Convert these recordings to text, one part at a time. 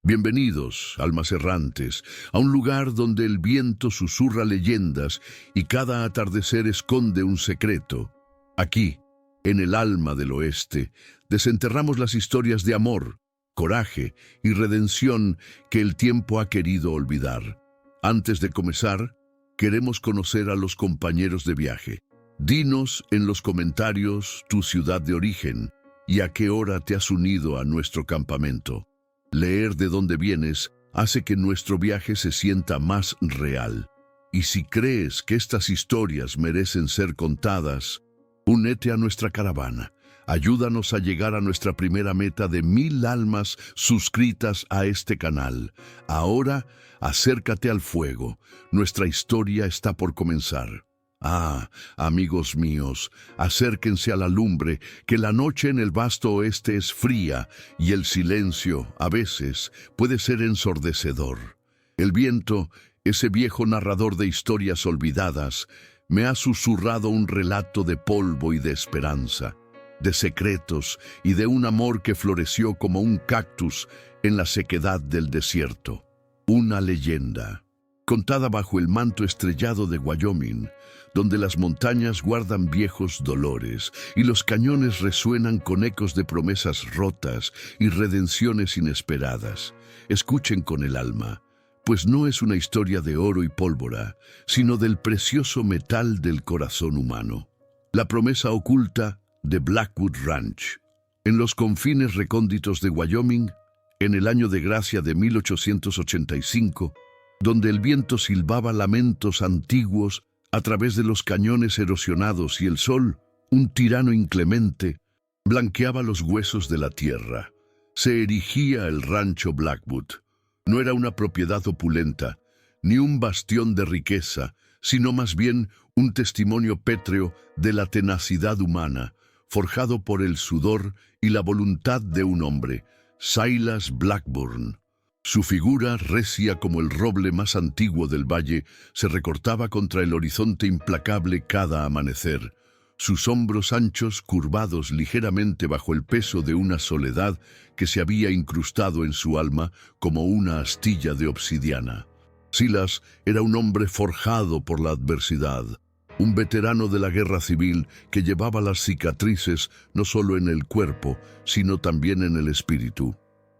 Bienvenidos, almas errantes, a un lugar donde el viento susurra leyendas y cada atardecer esconde un secreto. Aquí, en el alma del oeste, desenterramos las historias de amor, coraje y redención que el tiempo ha querido olvidar. Antes de comenzar, queremos conocer a los compañeros de viaje. Dinos en los comentarios tu ciudad de origen y a qué hora te has unido a nuestro campamento. Leer de dónde vienes hace que nuestro viaje se sienta más real. Y si crees que estas historias merecen ser contadas, únete a nuestra caravana. Ayúdanos a llegar a nuestra primera meta de 1000 almas suscritas a este canal. Ahora, acércate al fuego. Nuestra historia está por comenzar. Amigos míos, acérquense a la lumbre, que la noche en el vasto oeste es fría y el silencio, a veces, puede ser ensordecedor. El viento, ese viejo narrador de historias olvidadas, me ha susurrado un relato de polvo y de esperanza, de secretos y de un amor que floreció como un cactus en la sequedad del desierto. Una leyenda, contada bajo el manto estrellado de Wyoming, donde las montañas guardan viejos dolores y los cañones resuenan con ecos de promesas rotas y redenciones inesperadas. Escuchen con el alma, pues no es una historia de oro y pólvora, sino del precioso metal del corazón humano. La promesa oculta de Blackwood Ranch. En los confines recónditos de Wyoming, en el año de gracia de 1885, donde el viento silbaba lamentos antiguos a través de los cañones erosionados y el sol, un tirano inclemente, blanqueaba los huesos de la tierra. Se erigía el rancho Blackwood. No era una propiedad opulenta, ni un bastión de riqueza, sino más bien un testimonio pétreo de la tenacidad humana, forjado por el sudor y la voluntad de un hombre, Silas Blackburn. Su figura, recia como el roble más antiguo del valle, se recortaba contra el horizonte implacable cada amanecer. Sus hombros anchos, curvados ligeramente bajo el peso de una soledad que se había incrustado en su alma como una astilla de obsidiana. Silas era un hombre forjado por la adversidad, un veterano de la guerra civil que llevaba las cicatrices no solo en el cuerpo, sino también en el espíritu.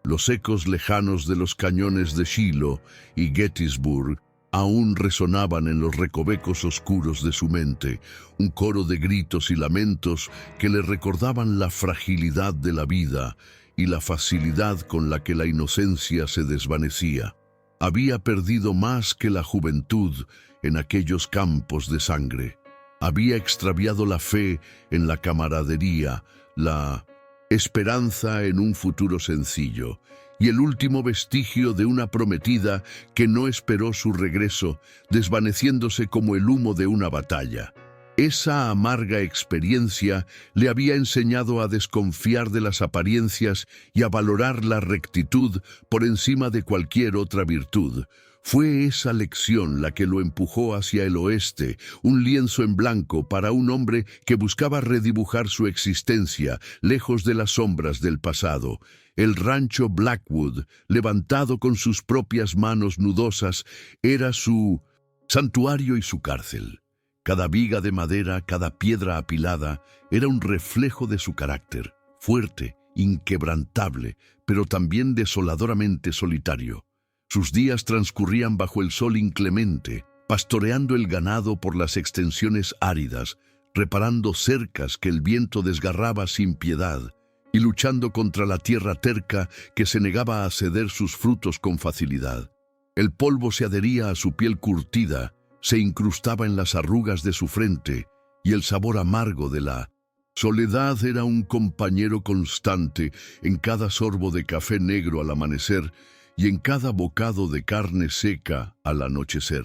Los ecos lejanos de los cañones de Shiloh y Gettysburg aún resonaban en los recovecos oscuros de su mente, un coro de gritos y lamentos que le recordaban la fragilidad de la vida y la facilidad con la que la inocencia se desvanecía. Había perdido más que la juventud en aquellos campos de sangre. Había extraviado la fe en la camaradería, la esperanza en un futuro sencillo, y el último vestigio de una prometida que no esperó su regreso, desvaneciéndose como el humo de una batalla. Esa amarga experiencia le había enseñado a desconfiar de las apariencias y a valorar la rectitud por encima de cualquier otra virtud. Fue esa lección la que lo empujó hacia el oeste, un lienzo en blanco para un hombre que buscaba redibujar su existencia, lejos de las sombras del pasado. El rancho Blackwood, levantado con sus propias manos nudosas, era su santuario y su cárcel. Cada viga de madera, cada piedra apilada, era un reflejo de su carácter, fuerte, inquebrantable, pero también desoladoramente solitario. Sus días transcurrían bajo el sol inclemente, pastoreando el ganado por las extensiones áridas, reparando cercas que el viento desgarraba sin piedad y luchando contra la tierra terca que se negaba a ceder sus frutos con facilidad. El polvo se adhería a su piel curtida, se incrustaba en las arrugas de su frente y el sabor amargo de la soledad era un compañero constante en cada sorbo de café negro al amanecer y en cada bocado de carne seca al anochecer.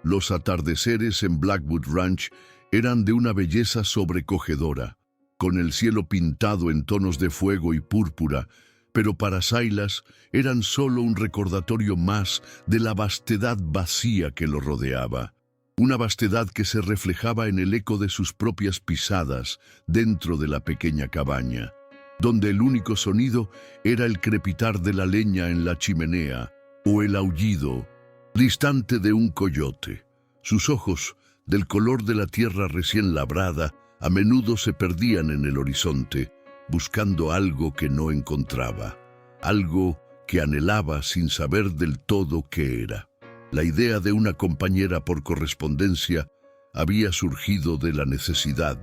Los atardeceres en Blackwood Ranch eran de una belleza sobrecogedora, con el cielo pintado en tonos de fuego y púrpura, pero para Silas eran solo un recordatorio más de la vastedad vacía que lo rodeaba. Una vastedad que se reflejaba en el eco de sus propias pisadas dentro de la pequeña cabaña. donde el único sonido era el crepitar de la leña en la chimenea o el aullido distante de un coyote. Sus ojos, del color de la tierra recién labrada, a menudo se perdían en el horizonte, buscando algo que no encontraba, algo que anhelaba sin saber del todo qué era. La idea de una compañera por correspondencia había surgido de la necesidad,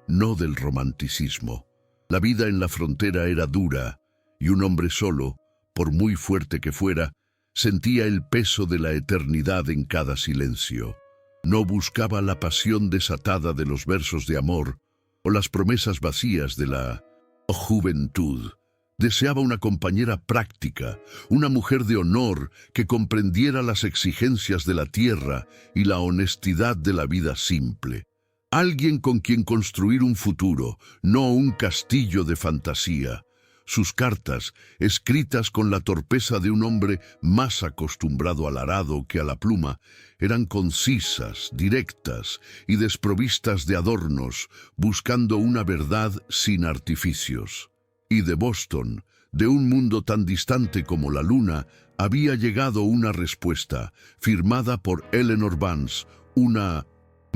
no del romanticismo. La vida en la frontera era dura, y un hombre solo, por muy fuerte que fuera, sentía el peso de la eternidad en cada silencio. No buscaba la pasión desatada de los versos de amor o las promesas vacías de la juventud. Deseaba una compañera práctica, una mujer de honor que comprendiera las exigencias de la tierra y la honestidad de la vida simple. Alguien con quien construir un futuro, no un castillo de fantasía. Sus cartas, escritas con la torpeza de un hombre más acostumbrado al arado que a la pluma, eran concisas, directas y desprovistas de adornos, buscando una verdad sin artificios. Y de Boston, de un mundo tan distante como la luna, había llegado una respuesta, firmada por Eleanor Vance, una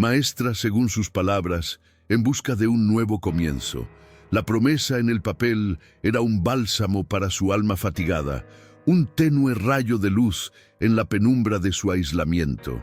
maestra según sus palabras, en busca de un nuevo comienzo. La promesa en el papel era un bálsamo para su alma fatigada, un tenue rayo de luz en la penumbra de su aislamiento.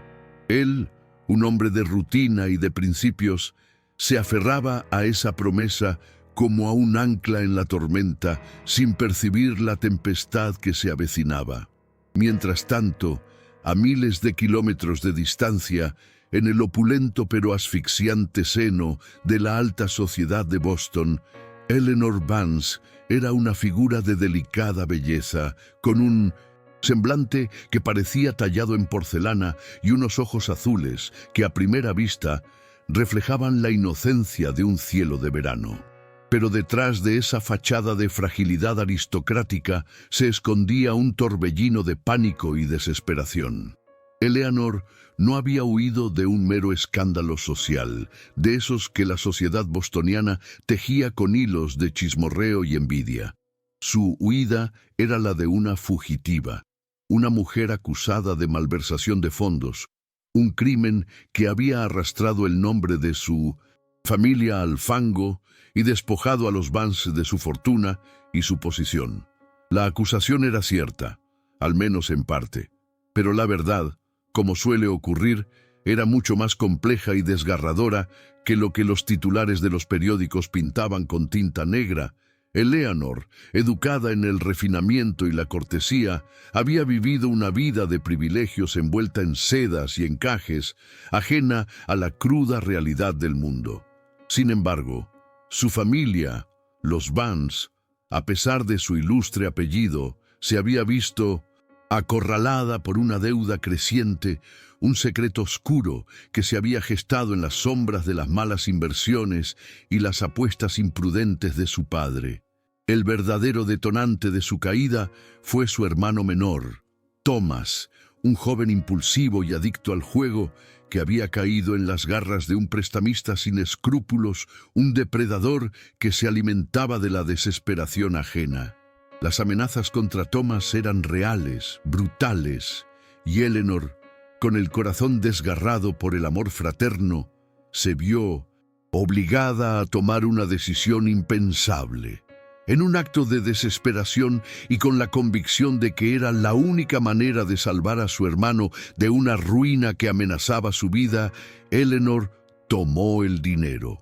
Él, un hombre de rutina y de principios, se aferraba a esa promesa como a un ancla en la tormenta, sin percibir la tempestad que se avecinaba. Mientras tanto, a miles de kilómetros de distancia, en el opulento pero asfixiante seno de la alta sociedad de Boston, Eleanor Vance era una figura de delicada belleza, con un semblante que parecía tallado en porcelana y unos ojos azules que a primera vista reflejaban la inocencia de un cielo de verano. Pero detrás de esa fachada de fragilidad aristocrática se escondía un torbellino de pánico y desesperación. Eleanor no había huido de un mero escándalo social, de esos que la sociedad bostoniana tejía con hilos de chismorreo y envidia. Su huida era la de una fugitiva, una mujer acusada de malversación de fondos, un crimen que había arrastrado el nombre de su familia al fango y despojado a los Vance de su fortuna y su posición. La acusación era cierta, al menos en parte, pero la verdad, como suele ocurrir, era mucho más compleja y desgarradora que lo que los titulares de los periódicos pintaban con tinta negra. Eleanor, educada en el refinamiento y la cortesía, había vivido una vida de privilegios envuelta en sedas y encajes, ajena a la cruda realidad del mundo. Sin embargo, su familia, los Vance, a pesar de su ilustre apellido, se había visto acorralada por una deuda creciente, un secreto oscuro que se había gestado en las sombras de las malas inversiones y las apuestas imprudentes de su padre. El verdadero detonante de su caída fue su hermano menor, Thomas, un joven impulsivo y adicto al juego que había caído en las garras de un prestamista sin escrúpulos, un depredador que se alimentaba de la desesperación ajena. Las amenazas contra Thomas eran reales, brutales, y Eleanor, con el corazón desgarrado por el amor fraterno, se vio obligada a tomar una decisión impensable. En un acto de desesperación y con la convicción de que era la única manera de salvar a su hermano de una ruina que amenazaba su vida, Eleanor tomó el dinero.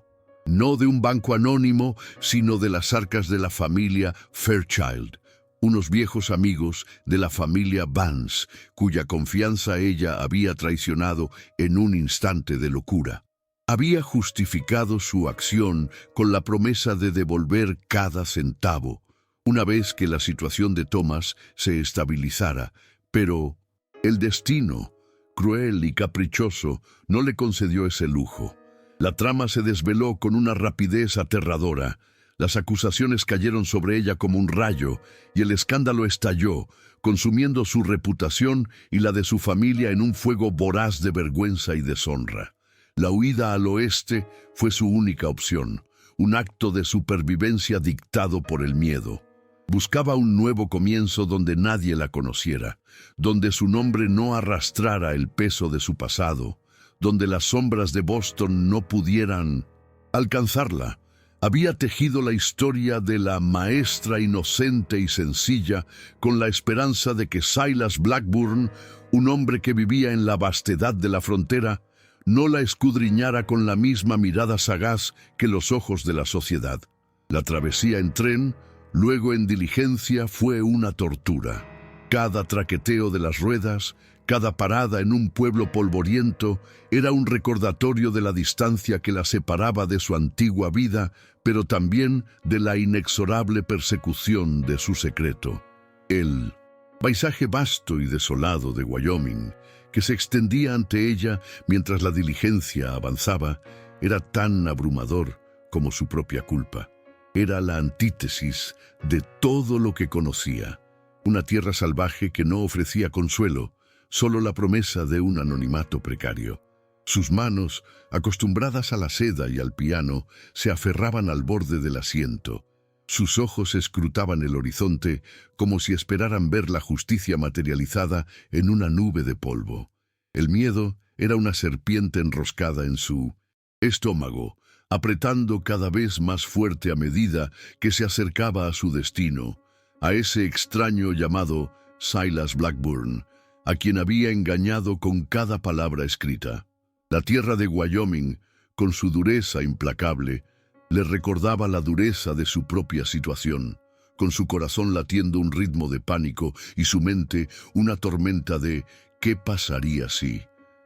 No de un banco anónimo, sino de las arcas de la familia Fairchild, unos viejos amigos de la familia Vance, cuya confianza ella había traicionado en un instante de locura. Había justificado su acción con la promesa de devolver cada centavo, una vez que la situación de Thomas se estabilizara, pero el destino, cruel y caprichoso, no le concedió ese lujo. La trama se desveló con una rapidez aterradora. Las acusaciones cayeron sobre ella como un rayo y el escándalo estalló, consumiendo su reputación y la de su familia en un fuego voraz de vergüenza y deshonra. La huida al oeste fue su única opción, un acto de supervivencia dictado por el miedo. Buscaba un nuevo comienzo donde nadie la conociera, donde su nombre no arrastrara el peso de su pasado, donde las sombras de Boston no pudieran alcanzarla. Había tejido la historia de la maestra inocente y sencilla con la esperanza de que Silas Blackburn, un hombre que vivía en la vastedad de la frontera, no la escudriñara con la misma mirada sagaz que los ojos de la sociedad. La travesía en tren, luego en diligencia, fue una tortura. Cada traqueteo de las ruedas, cada parada en un pueblo polvoriento, era un recordatorio de la distancia que la separaba de su antigua vida, pero también de la inexorable persecución de su secreto. El paisaje vasto y desolado de Wyoming, que se extendía ante ella mientras la diligencia avanzaba, era tan abrumador como su propia culpa. Era la antítesis de todo lo que conocía. Una tierra salvaje que no ofrecía consuelo, solo la promesa de un anonimato precario. Sus manos, acostumbradas a la seda y al piano, se aferraban al borde del asiento. Sus ojos escrutaban el horizonte como si esperaran ver la justicia materializada en una nube de polvo. El miedo era una serpiente enroscada en su estómago, apretando cada vez más fuerte a medida que se acercaba a su destino, a ese extraño llamado Silas Blackburn, a quien había engañado con cada palabra escrita. La tierra de Wyoming, con su dureza implacable, le recordaba la dureza de su propia situación, con su corazón latiendo un ritmo de pánico y su mente una tormenta de ¿qué pasaría si?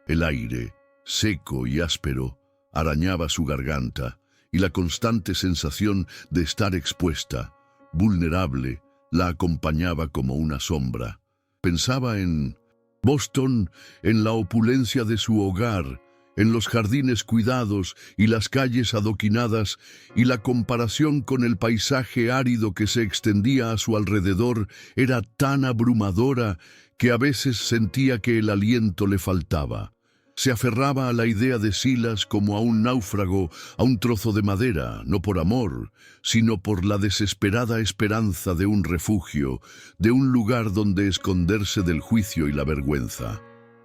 El aire, seco y áspero, arañaba su garganta, y la constante sensación de estar expuesta, vulnerable, la acompañaba como una sombra. Pensaba en Boston, en la opulencia de su hogar, en los jardines cuidados y las calles adoquinadas, y la comparación con el paisaje árido que se extendía a su alrededor era tan abrumadora que a veces sentía que el aliento le faltaba. Se aferraba a la idea de Silas como a un náufrago, a un trozo de madera, no por amor, sino por la desesperada esperanza de un refugio, de un lugar donde esconderse del juicio y la vergüenza.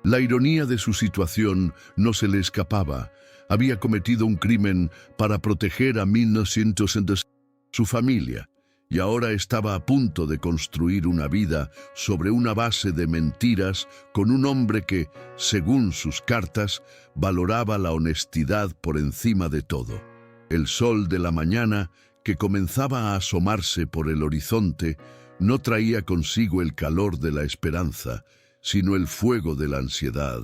La ironía de su situación no se le escapaba. Había cometido un crimen para proteger a 1900 su familia, y ahora estaba a punto de construir una vida sobre una base de mentiras con un hombre que, según sus cartas, valoraba la honestidad por encima de todo. El sol de la mañana, que comenzaba a asomarse por el horizonte, no traía consigo el calor de la esperanza, sino el fuego de la ansiedad,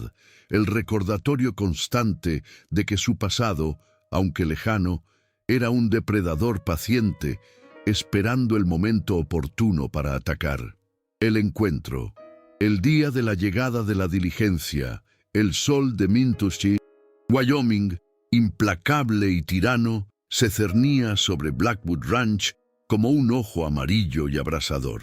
el recordatorio constante de que su pasado, aunque lejano, era un depredador paciente, esperando el momento oportuno para atacar. El encuentro, el día de la llegada de la diligencia, el sol de Mintuschi, Wyoming, implacable y tirano, se cernía sobre Blackwood Ranch como un ojo amarillo y abrasador.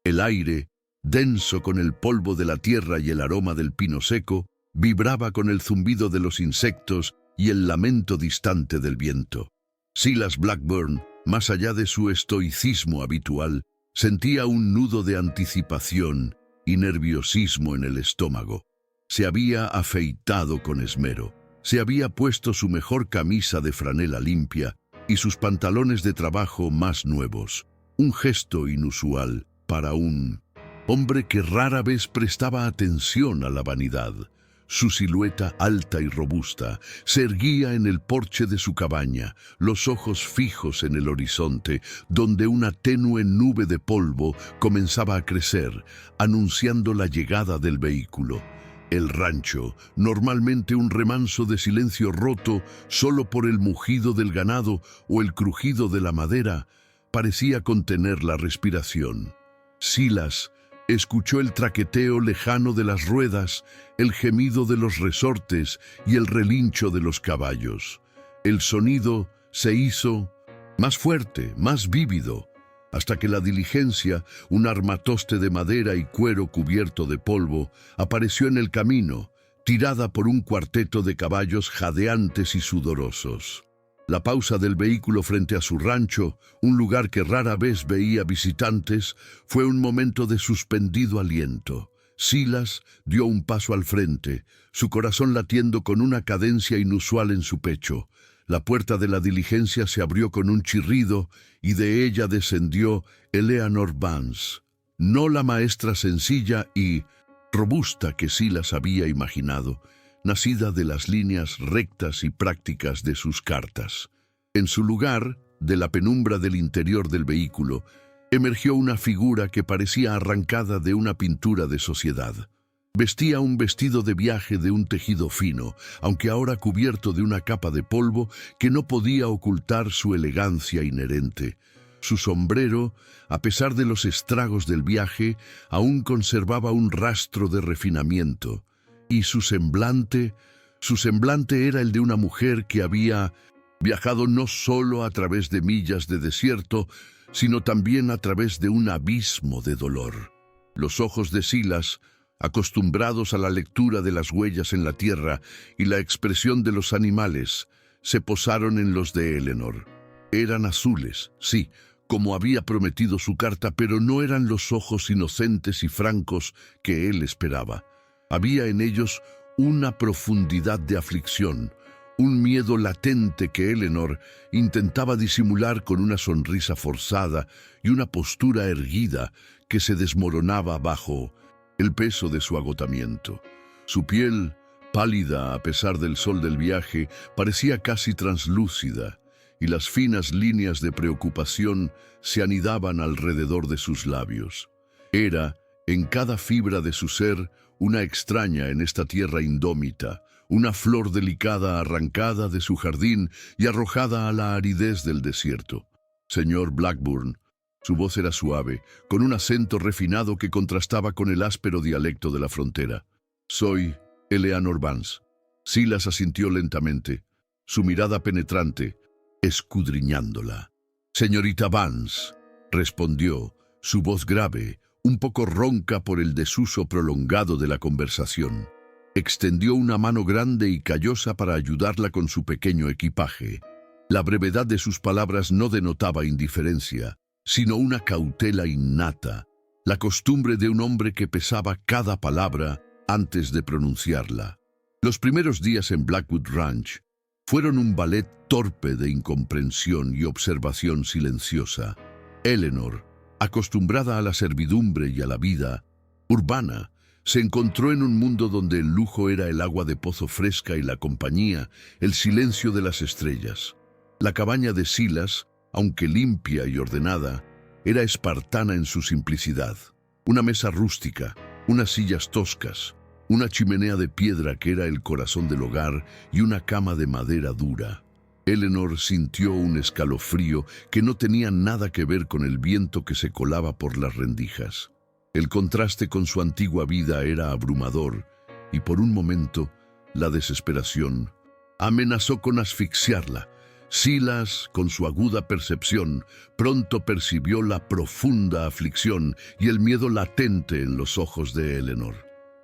El aire, denso con el polvo de la tierra y el aroma del pino seco, vibraba con el zumbido de los insectos y el lamento distante del viento. Silas Blackburn, más allá de su estoicismo habitual, sentía un nudo de anticipación y nerviosismo en el estómago. Se había afeitado con esmero, se había puesto su mejor camisa de franela limpia y sus pantalones de trabajo más nuevos, un gesto inusual para un hombre que rara vez prestaba atención a la vanidad. Su silueta alta y robusta se erguía en el porche de su cabaña, los ojos fijos en el horizonte, donde una tenue nube de polvo comenzaba a crecer, anunciando la llegada del vehículo. El rancho, normalmente un remanso de silencio roto solo por el mugido del ganado o el crujido de la madera, parecía contener la respiración. Silas escuchó el traqueteo lejano de las ruedas, el gemido de los resortes y el relincho de los caballos. El sonido se hizo más fuerte, más vívido, hasta que la diligencia, un armatoste de madera y cuero cubierto de polvo, apareció en el camino, tirada por un cuarteto de caballos jadeantes y sudorosos. La pausa del vehículo frente a su rancho, un lugar que rara vez veía visitantes, fue un momento de suspendido aliento. Silas dio un paso al frente, su corazón latiendo con una cadencia inusual en su pecho. La puerta de la diligencia se abrió con un chirrido y de ella descendió Eleanor Vance. No la maestra sencilla y robusta que Silas había imaginado, nacida de las líneas rectas y prácticas de sus cartas. En su lugar, de la penumbra del interior del vehículo, emergió una figura que parecía arrancada de una pintura de sociedad. Vestía un vestido de viaje de un tejido fino, aunque ahora cubierto de una capa de polvo que no podía ocultar su elegancia inherente. Su sombrero, a pesar de los estragos del viaje, aún conservaba un rastro de refinamiento. Y su semblante era el de una mujer que había viajado no solo a través de millas de desierto, sino también a través de un abismo de dolor. Los ojos de Silas, acostumbrados a la lectura de las huellas en la tierra y la expresión de los animales, se posaron en los de Eleanor. Eran azules, sí, como había prometido su carta, pero no eran los ojos inocentes y francos que él esperaba. Había en ellos una profundidad de aflicción, un miedo latente que Eleanor intentaba disimular con una sonrisa forzada y una postura erguida que se desmoronaba bajo el peso de su agotamiento. Su piel, pálida a pesar del sol del viaje, parecía casi translúcida, y las finas líneas de preocupación se anidaban alrededor de sus labios. Era, en cada fibra de su ser, una extraña en esta tierra indómita, una flor delicada arrancada de su jardín y arrojada a la aridez del desierto. Señor Blackburn, su voz era suave, con un acento refinado que contrastaba con el áspero dialecto de la frontera. Soy Eleanor Vance. Silas asintió lentamente, su mirada penetrante, escudriñándola. Señorita Vance, respondió, su voz grave, un poco ronca por el desuso prolongado de la conversación. Extendió una mano grande y callosa para ayudarla con su pequeño equipaje. La brevedad de sus palabras no denotaba indiferencia, sino una cautela innata, la costumbre de un hombre que pesaba cada palabra antes de pronunciarla. Los primeros días en Blackwood Ranch fueron un ballet torpe de incomprensión y observación silenciosa. Eleanor, acostumbrada a la servidumbre y a la vida urbana, se encontró en un mundo donde el lujo era el agua de pozo fresca y la compañía, el silencio de las estrellas. La cabaña de Silas, aunque limpia y ordenada, era espartana en su simplicidad. Una mesa rústica, unas sillas toscas, una chimenea de piedra que era el corazón del hogar y una cama de madera dura. Eleanor sintió un escalofrío que no tenía nada que ver con el viento que se colaba por las rendijas. El contraste con su antigua vida era abrumador y por un momento la desesperación amenazó con asfixiarla. Silas, con su aguda percepción, pronto percibió la profunda aflicción y el miedo latente en los ojos de Eleanor.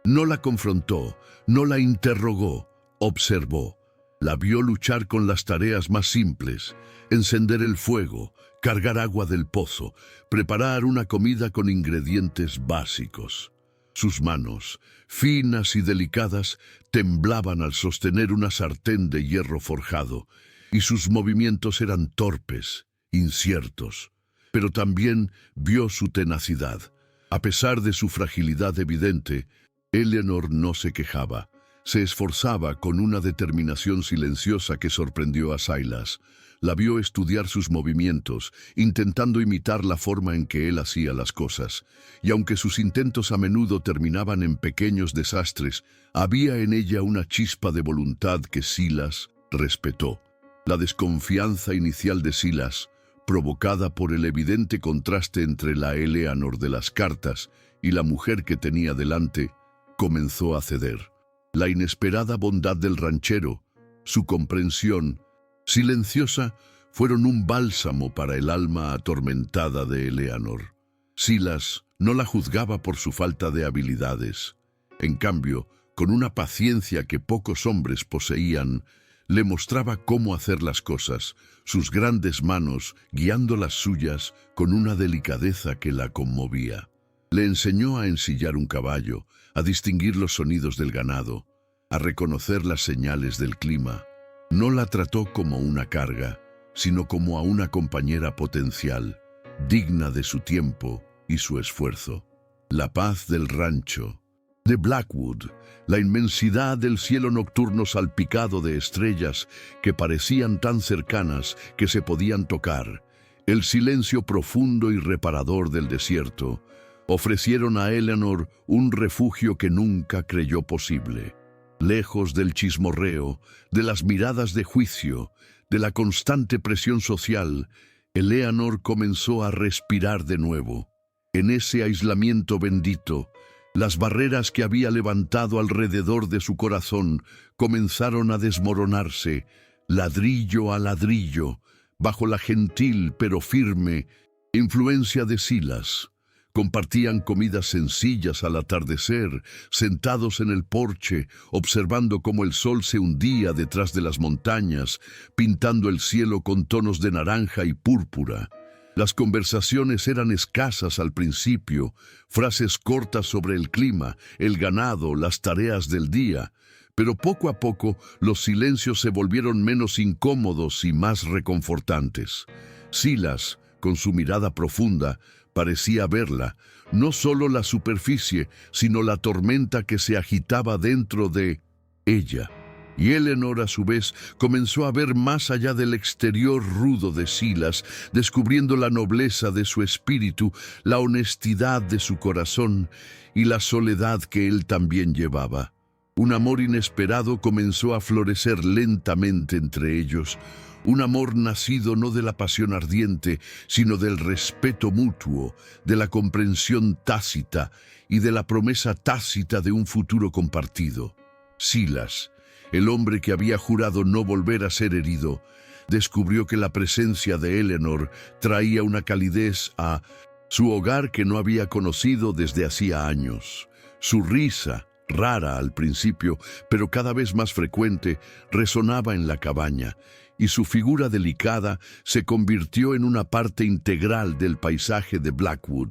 No la confrontó, no la interrogó, observó. La vio luchar con las tareas más simples: encender el fuego, cargar agua del pozo, preparar una comida con ingredientes básicos. Sus manos, finas y delicadas, temblaban al sostener una sartén de hierro forjado, y sus movimientos eran torpes, inciertos. Pero también vio su tenacidad. A pesar de su fragilidad evidente, Eleanor no se quejaba. Se esforzaba con una determinación silenciosa que sorprendió a Silas. La vio estudiar sus movimientos, intentando imitar la forma en que él hacía las cosas. Y aunque sus intentos a menudo terminaban en pequeños desastres, había en ella una chispa de voluntad que Silas respetó. La desconfianza inicial de Silas, provocada por el evidente contraste entre la Eleanor de las cartas y la mujer que tenía delante, comenzó a ceder. La inesperada bondad del ranchero, su comprensión, silenciosa, fueron un bálsamo para el alma atormentada de Eleanor. Silas no la juzgaba por su falta de habilidades. En cambio, con una paciencia que pocos hombres poseían, Le mostraba cómo hacer las cosas, sus grandes manos guiando las suyas con una delicadeza que la conmovía. Le enseñó a ensillar un caballo, a distinguir los sonidos del ganado, a reconocer las señales del clima. No la trató como una carga, sino como a una compañera potencial, digna de su tiempo y su esfuerzo. La paz del rancho, de Blackwood, la inmensidad del cielo nocturno salpicado de estrellas que parecían tan cercanas que se podían tocar, el silencio profundo y reparador del desierto, ofrecieron a Eleanor un refugio que nunca creyó posible. Lejos del chismorreo, de las miradas de juicio, de la constante presión social, Eleanor comenzó a respirar de nuevo. En ese aislamiento bendito, las barreras que había levantado alrededor de su corazón comenzaron a desmoronarse, ladrillo a ladrillo, bajo la gentil pero firme influencia de Silas. Compartían comidas sencillas al atardecer, sentados en el porche, observando cómo el sol se hundía detrás de las montañas, pintando el cielo con tonos de naranja y púrpura. Las conversaciones eran escasas al principio, frases cortas sobre el clima, el ganado, las tareas del día, pero poco a poco los silencios se volvieron menos incómodos y más reconfortantes. Silas, con su mirada profunda, parecía verla, no solo la superficie, sino la tormenta que se agitaba dentro de ella. Y Eleanor, a su vez, comenzó a ver más allá del exterior rudo de Silas, descubriendo la nobleza de su espíritu, la honestidad de su corazón y la soledad que él también llevaba. Un amor inesperado comenzó a florecer lentamente entre ellos, un amor nacido no de la pasión ardiente, sino del respeto mutuo, de la comprensión tácita y de la promesa tácita de un futuro compartido. Silas, el hombre que había jurado no volver a ser herido, descubrió que la presencia de Eleanor traía una calidez a su hogar que no había conocido desde hacía años. Su risa, rara al principio, pero cada vez más frecuente, resonaba en la cabaña, y su figura delicada se convirtió en una parte integral del paisaje de Blackwood.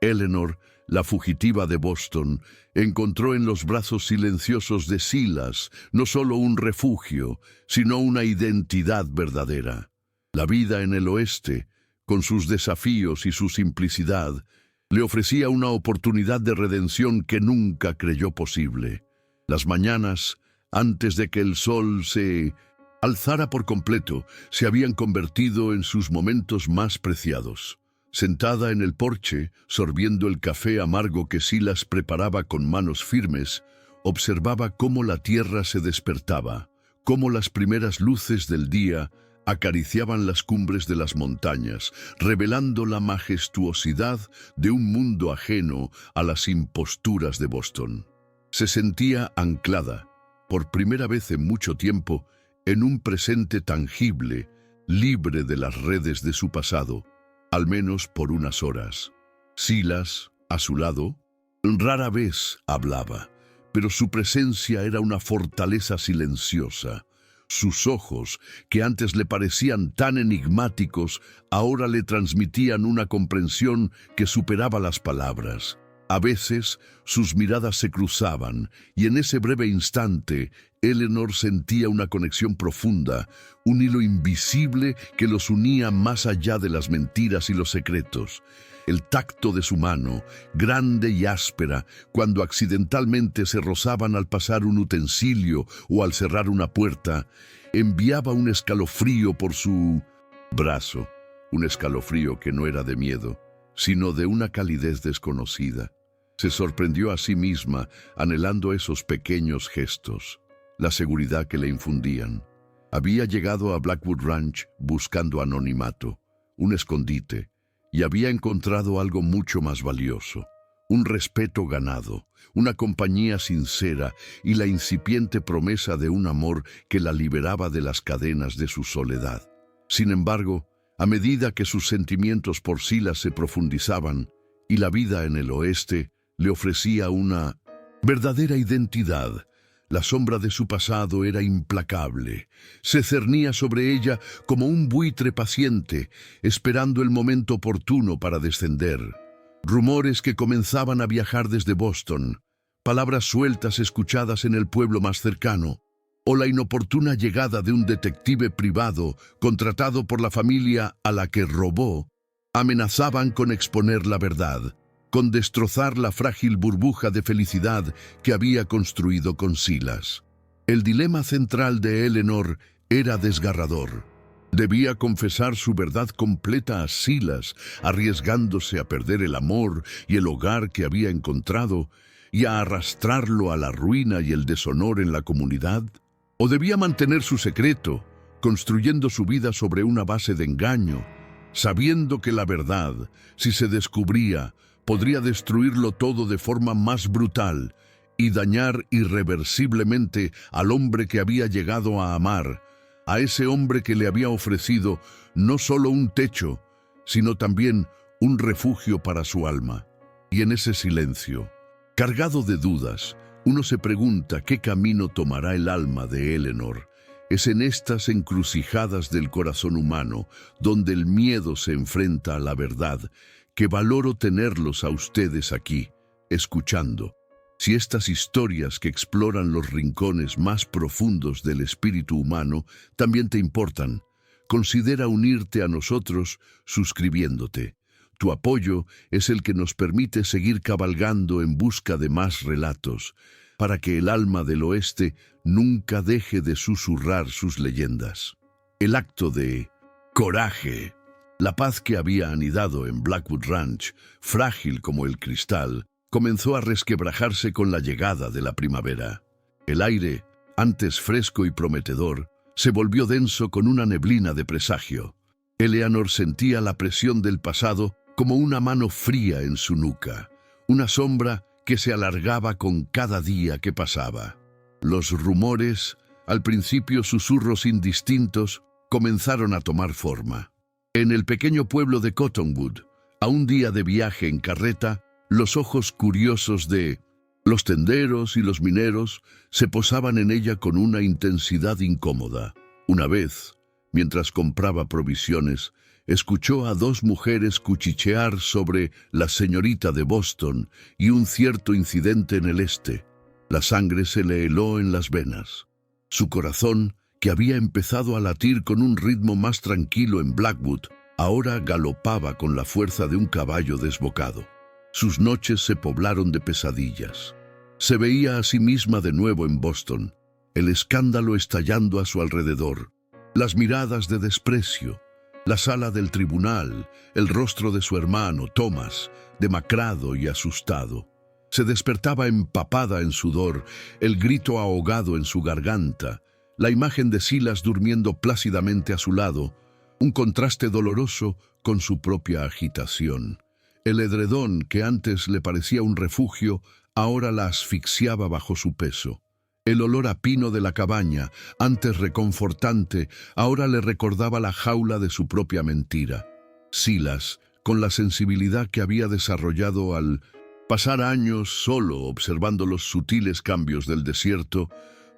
Eleanor, la fugitiva de Boston, encontró en los brazos silenciosos de Silas no solo un refugio, sino una identidad verdadera. La vida en el oeste, con sus desafíos y su simplicidad, le ofrecía una oportunidad de redención que nunca creyó posible. Las mañanas, antes de que el sol se alzara por completo, se habían convertido en sus momentos más preciados. Sentada en el porche, sorbiendo el café amargo que Silas preparaba con manos firmes, observaba cómo la tierra se despertaba, cómo las primeras luces del día acariciaban las cumbres de las montañas, revelando la majestuosidad de un mundo ajeno a las imposturas de Boston. Se sentía anclada, por primera vez en mucho tiempo, en un presente tangible, libre de las redes de su pasado, al menos por unas horas. Silas, a su lado, rara vez hablaba, pero su presencia era una fortaleza silenciosa. Sus ojos, que antes le parecían tan enigmáticos, ahora le transmitían una comprensión que superaba las palabras. A veces, sus miradas se cruzaban, y en ese breve instante, Eleanor sentía una conexión profunda, un hilo invisible que los unía más allá de las mentiras y los secretos. El tacto de su mano, grande y áspera, cuando accidentalmente se rozaban al pasar un utensilio o al cerrar una puerta, enviaba un escalofrío por su brazo, un escalofrío que no era de miedo, sino de una calidez desconocida. Se sorprendió a sí misma, anhelando esos pequeños gestos, la seguridad que le infundían. Había llegado a Blackwood Ranch buscando anonimato, un escondite, y había encontrado algo mucho más valioso, un respeto ganado, una compañía sincera y la incipiente promesa de un amor que la liberaba de las cadenas de su soledad. Sin embargo, a medida que sus sentimientos por Silas se profundizaban y la vida en el oeste le ofrecía una verdadera identidad, La sombra de su pasado era implacable. Se cernía sobre ella como un buitre paciente, esperando el momento oportuno para descender. Rumores que comenzaban a viajar desde Boston, palabras sueltas escuchadas en el pueblo más cercano, o la inoportuna llegada de un detective privado contratado por la familia a la que robó, amenazaban con exponer la verdad, con destrozar la frágil burbuja de felicidad que había construido con Silas. El dilema central de Eleanor era desgarrador. Debía confesar su verdad completa a Silas, arriesgándose a perder el amor y el hogar que había encontrado y a arrastrarlo a la ruina y el deshonor en la comunidad. ¿O debía mantener su secreto, construyendo su vida sobre una base de engaño, sabiendo que la verdad, si se descubría, podría destruirlo todo de forma más brutal y dañar irreversiblemente al hombre que había llegado a amar, a ese hombre que le había ofrecido no solo un techo, sino también un refugio para su alma? Y en ese silencio, cargado de dudas, uno se pregunta qué camino tomará el alma de Eleanor. Es en estas encrucijadas del corazón humano, donde el miedo se enfrenta a la verdad, que valoro tenerlos a ustedes aquí, escuchando. Si estas historias que exploran los rincones más profundos del espíritu humano también te importan, considera unirte a nosotros suscribiéndote. Tu apoyo es el que nos permite seguir cabalgando en busca de más relatos, para que el alma del oeste nunca deje de susurrar sus leyendas. El acto de coraje. La paz que había anidado en Blackwood Ranch, frágil como el cristal, comenzó a resquebrajarse con la llegada de la primavera. El aire, antes fresco y prometedor, se volvió denso con una neblina de presagio. Eleanor sentía la presión del pasado como una mano fría en su nuca, una sombra que se alargaba con cada día que pasaba. Los rumores, al principio susurros indistintos, comenzaron a tomar forma. En el pequeño pueblo de Cottonwood, a un día de viaje en carreta, los ojos curiosos de los tenderos y los mineros se posaban en ella con una intensidad incómoda. Una vez, mientras compraba provisiones, escuchó a dos mujeres cuchichear sobre la señorita de Boston y un cierto incidente en el este. La sangre se le heló en las venas. Su corazón, que había empezado a latir con un ritmo más tranquilo en Blackwood, ahora galopaba con la fuerza de un caballo desbocado. Sus noches se poblaron de pesadillas. Se veía a sí misma de nuevo en Boston, el escándalo estallando a su alrededor, las miradas de desprecio, la sala del tribunal, el rostro de su hermano, Thomas, demacrado y asustado. Se despertaba empapada en sudor, el grito ahogado en su garganta, la imagen de Silas durmiendo plácidamente a su lado, un contraste doloroso con su propia agitación. El edredón, que antes le parecía un refugio, ahora la asfixiaba bajo su peso. El olor a pino de la cabaña, antes reconfortante, ahora le recordaba la jaula de su propia mentira. Silas, con la sensibilidad que había desarrollado al pasar años solo observando los sutiles cambios del desierto,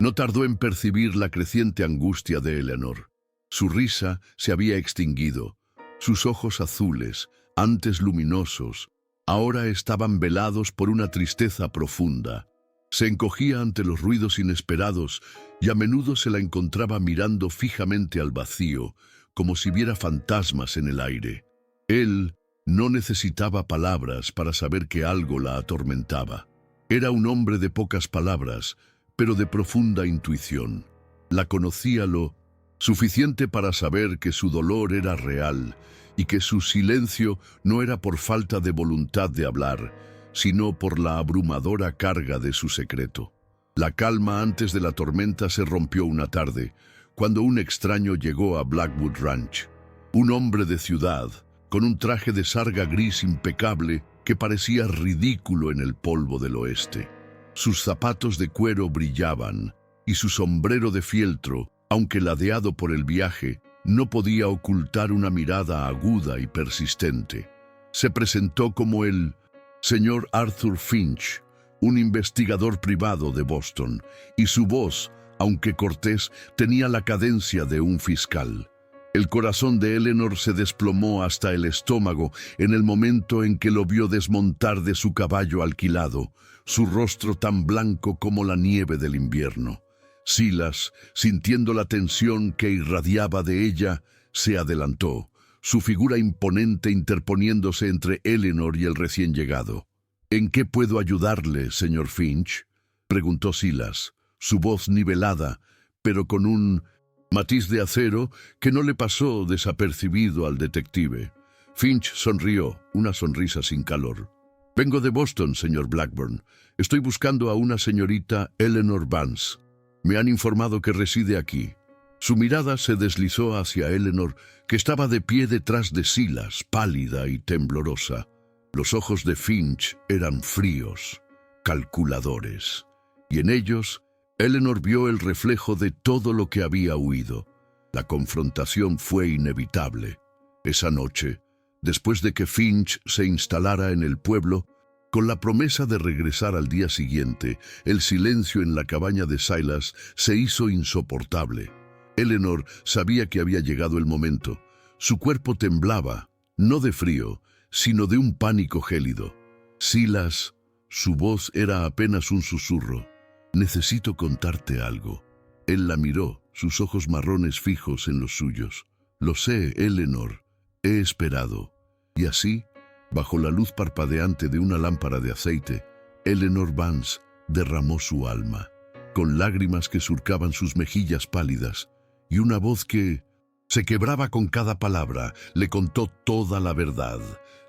no tardó en percibir la creciente angustia de Eleanor. Su risa se había extinguido. Sus ojos azules, antes luminosos, ahora estaban velados por una tristeza profunda. Se encogía ante los ruidos inesperados y a menudo se la encontraba mirando fijamente al vacío, como si viera fantasmas en el aire. Él no necesitaba palabras para saber que algo la atormentaba. Era un hombre de pocas palabras, pero de profunda intuición. La conocía lo suficiente para saber que su dolor era real y que su silencio no era por falta de voluntad de hablar, sino por la abrumadora carga de su secreto. La calma antes de la tormenta se rompió una tarde, cuando un extraño llegó a Blackwood Ranch. Un hombre de ciudad, con un traje de sarga gris impecable que parecía ridículo en el polvo del oeste. Sus zapatos de cuero brillaban, y su sombrero de fieltro, aunque ladeado por el viaje, no podía ocultar una mirada aguda y persistente. Se presentó como el señor Arthur Finch, un investigador privado de Boston, y su voz, aunque cortés, tenía la cadencia de un fiscal. El corazón de Eleanor se desplomó hasta el estómago en el momento en que lo vio desmontar de su caballo alquilado, su rostro tan blanco como la nieve del invierno. Silas, sintiendo la tensión que irradiaba de ella, se adelantó, su figura imponente interponiéndose entre Eleanor y el recién llegado. «¿En qué puedo ayudarle, señor Finch?», preguntó Silas, su voz nivelada, pero con un matiz de acero que no le pasó desapercibido al detective. Finch sonrió, una sonrisa sin calor. «Vengo de Boston, señor Blackburn. Estoy buscando a una señorita Eleanor Vance. Me han informado que reside aquí». Su mirada se deslizó hacia Eleanor, que estaba de pie detrás de Silas, pálida y temblorosa. Los ojos de Finch eran fríos, calculadores, y en ellos Eleanor vio el reflejo de todo lo que había huido. La confrontación fue inevitable. Esa noche, después de que Finch se instalara en el pueblo, con la promesa de regresar al día siguiente, el silencio en la cabaña de Silas se hizo insoportable. Eleanor sabía que había llegado el momento. Su cuerpo temblaba, no de frío, sino de un pánico gélido. «Silas», su voz era apenas un susurro. «Necesito contarte algo». Él la miró, sus ojos marrones fijos en los suyos. «Lo sé, Eleanor. He esperado». Y así, bajo la luz parpadeante de una lámpara de aceite, Eleanor Vance derramó su alma, con lágrimas que surcaban sus mejillas pálidas, y una voz que se quebraba con cada palabra, le contó toda la verdad.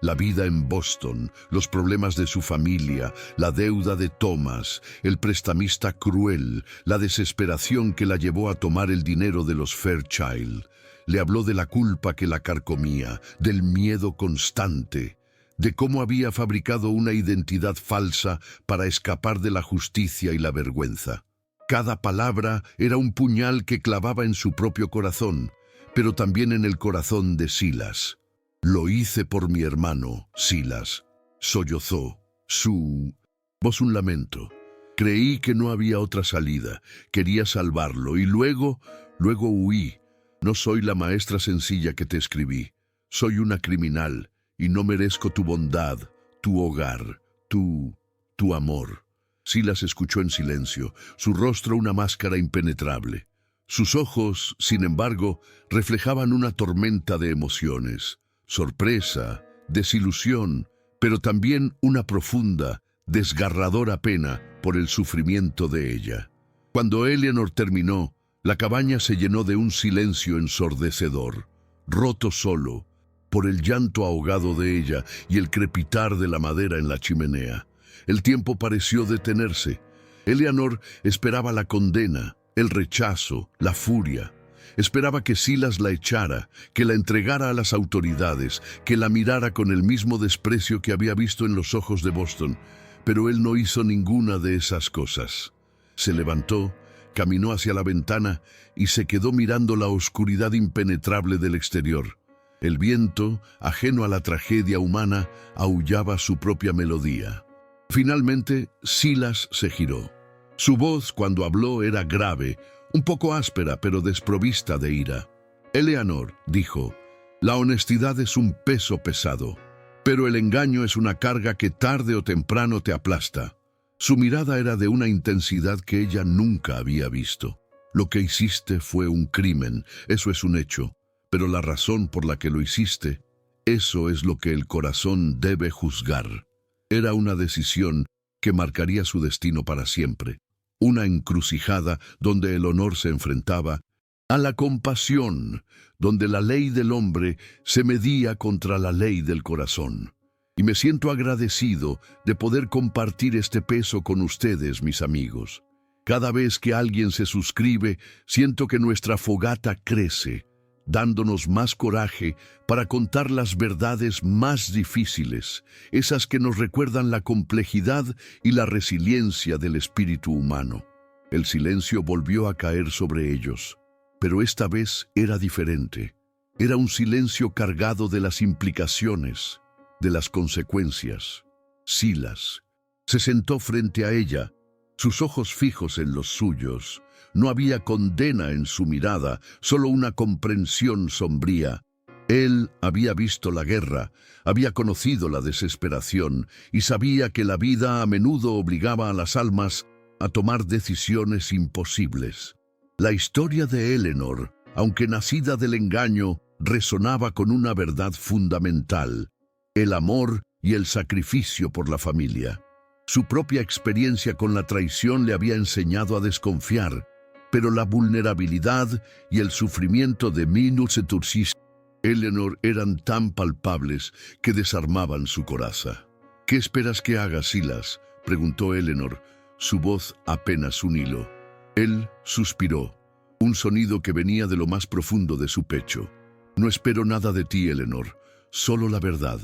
La vida en Boston, los problemas de su familia, la deuda de Thomas, el prestamista cruel, la desesperación que la llevó a tomar el dinero de los Fairchild. Le habló de la culpa que la carcomía, del miedo constante, de cómo había fabricado una identidad falsa para escapar de la justicia y la vergüenza. Cada palabra era un puñal que clavaba en su propio corazón, pero también en el corazón de Silas. «Lo hice por mi hermano, Silas», sollozó, su voz un lamento. «Creí que no había otra salida, quería salvarlo y luego huí. No soy la maestra sencilla que te escribí. Soy una criminal y no merezco tu bondad, tu hogar, tu amor». Silas escuchó en silencio, su rostro una máscara impenetrable. Sus ojos, sin embargo, reflejaban una tormenta de emociones. Sorpresa, desilusión, pero también una profunda, desgarradora pena por el sufrimiento de ella. Cuando Eleanor terminó, la cabaña se llenó de un silencio ensordecedor, roto solo por el llanto ahogado de ella y el crepitar de la madera en la chimenea. El tiempo pareció detenerse. Eleanor esperaba la condena, el rechazo, la furia. Esperaba que Silas la echara, que la entregara a las autoridades, que la mirara con el mismo desprecio que había visto en los ojos de Boston, pero él no hizo ninguna de esas cosas. Se levantó, caminó hacia la ventana y se quedó mirando la oscuridad impenetrable del exterior. El viento, ajeno a la tragedia humana, aullaba su propia melodía. Finalmente, Silas se giró. Su voz, cuando habló, era grave, un poco áspera, pero desprovista de ira. «Eleanor», dijo, «la honestidad es un peso pesado, pero el engaño es una carga que tarde o temprano te aplasta». Su mirada era de una intensidad que ella nunca había visto. «Lo que hiciste fue un crimen, eso es un hecho, pero la razón por la que lo hiciste, eso es lo que el corazón debe juzgar». Era una decisión que marcaría su destino para siempre. Una encrucijada donde el honor se enfrentaba a la compasión, donde la ley del hombre se medía contra la ley del corazón. Y me siento agradecido de poder compartir este peso con ustedes, mis amigos. Cada vez que alguien se suscribe, siento que nuestra fogata crece, dándonos más coraje para contar las verdades más difíciles, esas que nos recuerdan la complejidad y la resiliencia del espíritu humano. El silencio volvió a caer sobre ellos, pero esta vez era diferente. Era un silencio cargado de las implicaciones, de las consecuencias. Silas, Se sentó frente a ella, sus ojos fijos en los suyos. No había condena en su mirada, solo una comprensión sombría. Él había visto la guerra, había conocido la desesperación y sabía que la vida a menudo obligaba a las almas a tomar decisiones imposibles. La historia de Eleanor, aunque nacida del engaño, resonaba con una verdad fundamental: el amor y el sacrificio por la familia. Su propia experiencia con la traición le había enseñado a desconfiar, pero la vulnerabilidad y el sufrimiento de Eleanor eran tan palpables que desarmaban su coraza. «¿Qué esperas que haga, Silas?», preguntó Eleanor, su voz apenas un hilo. Él suspiró, un sonido que venía de lo más profundo de su pecho. «No espero nada de ti, Eleanor, solo la verdad,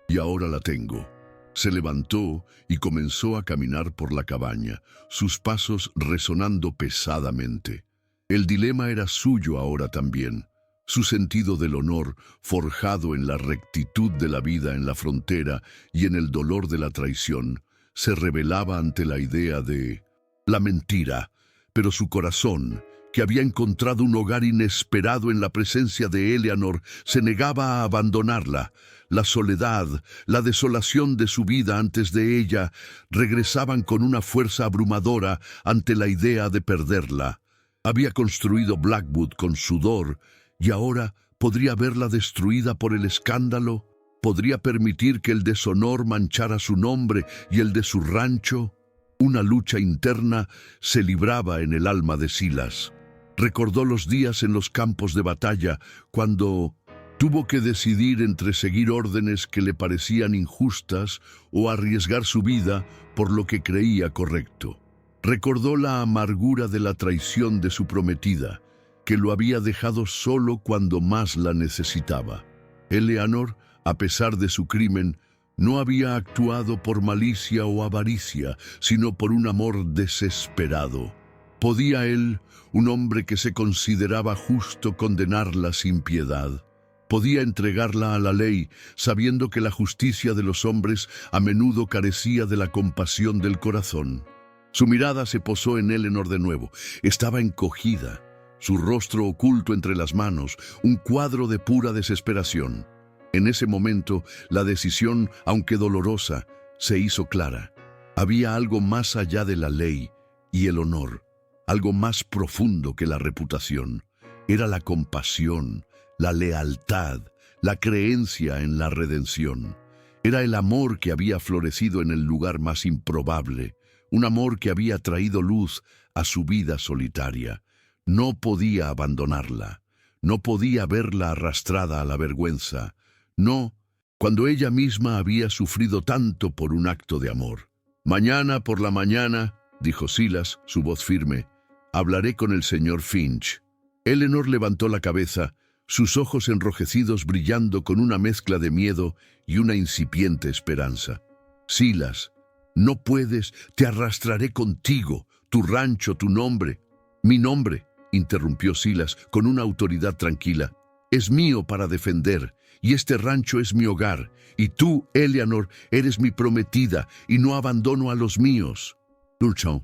y ahora la tengo». Se levantó y comenzó a caminar por la cabaña, sus pasos resonando pesadamente. El dilema era suyo ahora también. Su sentido del honor, forjado en la rectitud de la vida en la frontera y en el dolor de la traición, se rebelaba ante la idea de la mentira, pero su corazón, que había encontrado un hogar inesperado en la presencia de Eleanor, se negaba a abandonarla. La soledad, la desolación de su vida antes de ella, regresaban con una fuerza abrumadora ante la idea de perderla. Había construido Blackwood con sudor, y ahora podría verla destruida por el escándalo. ¿Podría permitir que el deshonor manchara su nombre y el de su rancho? Una lucha interna se libraba en el alma de Silas. Recordó los días en los campos de batalla, cuando tuvo que decidir entre seguir órdenes que le parecían injustas o arriesgar su vida por lo que creía correcto. Recordó la amargura de la traición de su prometida, que lo había dejado solo cuando más la necesitaba. Eleanor, a pesar de su crimen, no había actuado por malicia o avaricia, sino por un amor desesperado. ¿Podía él, un hombre que se consideraba justo, condenarla sin piedad? Podía entregarla a la ley, sabiendo que la justicia de los hombres a menudo carecía de la compasión del corazón. Su mirada se posó en Eleanor de nuevo. Estaba encogida, su rostro oculto entre las manos, un cuadro de pura desesperación. En ese momento, la decisión, aunque dolorosa, se hizo clara. Había algo más allá de la ley y el honor, algo más profundo que la reputación. Era la compasión, la lealtad, la creencia en la redención. Era el amor que había florecido en el lugar más improbable, un amor que había traído luz a su vida solitaria. No podía abandonarla, no podía verla arrastrada a la vergüenza. No, cuando ella misma había sufrido tanto por un acto de amor. «Mañana por la mañana», dijo Silas, su voz firme, «hablaré con el señor Finch». Eleanor levantó la cabeza, sus ojos enrojecidos brillando con una mezcla de miedo y una incipiente esperanza. «Silas, no puedes, te arrastraré contigo, tu rancho, tu nombre». «Mi nombre», interrumpió Silas con una autoridad tranquila, «es mío para defender, y este rancho es mi hogar, y tú, Eleanor, eres mi prometida, y no abandono a los míos». Dulce,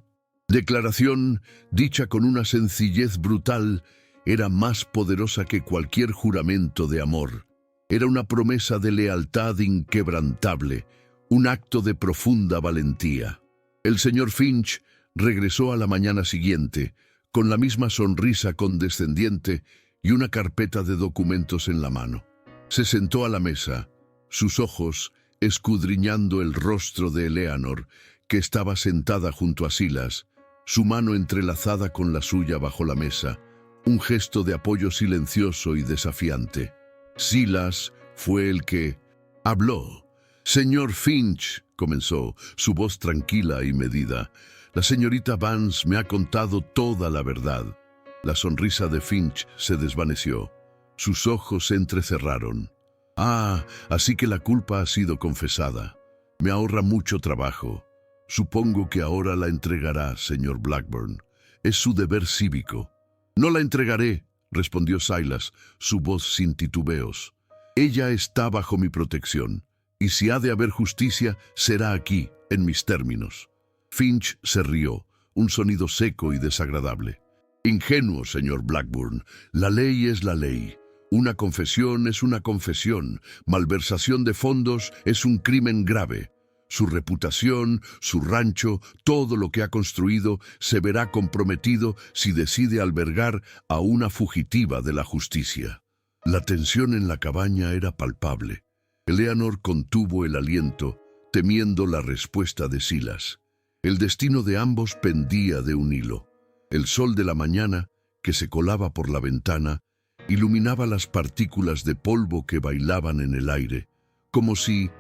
declaración dicha con una sencillez brutal, era más poderosa que cualquier juramento de amor. Era una promesa de lealtad inquebrantable, un acto de profunda valentía. El señor Finch regresó a la mañana siguiente, con la misma sonrisa condescendiente y una carpeta de documentos en la mano. Se sentó a la mesa, sus ojos escudriñando el rostro de Eleanor, que estaba sentada junto a Silas, su mano entrelazada con la suya bajo la mesa, un gesto de apoyo silencioso y desafiante. Silas fue el que habló. «Señor Finch», comenzó, su voz tranquila y medida, «la señorita Vance me ha contado toda la verdad». La sonrisa de Finch se desvaneció. Sus ojos se entrecerraron. «Ah, así que la culpa ha sido confesada. Me ahorra mucho trabajo. Supongo que ahora la entregará, señor Blackburn. Es su deber cívico». «No la entregaré», respondió Silas, su voz sin titubeos. «Ella está bajo mi protección, y si ha de haber justicia, será aquí, en mis términos. Finch se rió, un sonido seco y desagradable. Ingenuo, señor Blackburn. La ley es la ley. Una confesión es una confesión. Malversación de fondos es un crimen grave. Su reputación, su rancho, todo lo que ha construido se verá comprometido si decide albergar a una fugitiva de la justicia. La tensión en la cabaña era palpable. Eleanor contuvo el aliento, temiendo la respuesta de Silas. El destino de ambos pendía de un hilo. El sol de la mañana, que se colaba por la ventana, iluminaba las partículas de polvo que bailaban en el aire, como si